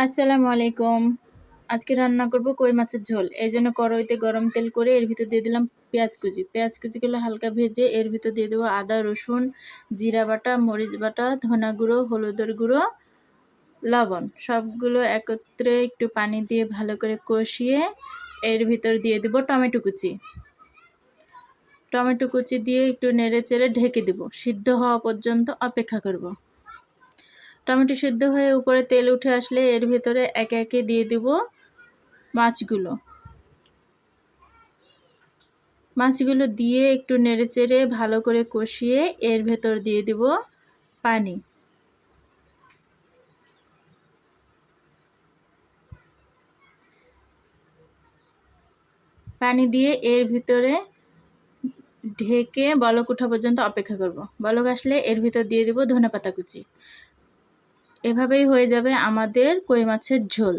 আসসালামু আলাইকুম। আজকে রান্না করব কই মাছের ঝোল। এজন্য কড়াইতে গরম তেল করে এর ভিতর দিয়ে দিলাম পেঁয়াজ কুচি। পেঁয়াজ কুচিগুলো হালকা ভেজে এর ভিতর দিয়ে দেবো আদা, রসুন, জিরা বাটা, মরিচ বাটা, ধনা গুঁড়ো, হলুদের গুঁড়ো, লবণ। সবগুলো একত্রে একটু পানি দিয়ে ভালো করে কষিয়ে এর ভিতর দিয়ে দেবো টমেটো কুচি। টমেটো কুচি দিয়ে একটু নেড়ে চেড়ে ঢেকে দেবো। সিদ্ধ হওয়া পর্যন্ত অপেক্ষা করব। টমেটো সিদ্ধ হয়ে উপরে তেল উঠে আসলে এর ভিতরে একে একে দিয়ে দেব মাছগুলো দিয়ে একটু নেড়েচেড়ে ভালো করে কষিয়ে এর ভেতর দিয়ে দেব পানি। পানি দিয়ে এর ভিতরে ঢেকে বলক ওঠা পর্যন্ত অপেক্ষা করব। বলক আসলে এর ভিতর দিয়ে দেব ধনেপাতা কুচি। এভাবেই হয়ে যাবে আমাদের কই মাছের ঝোল।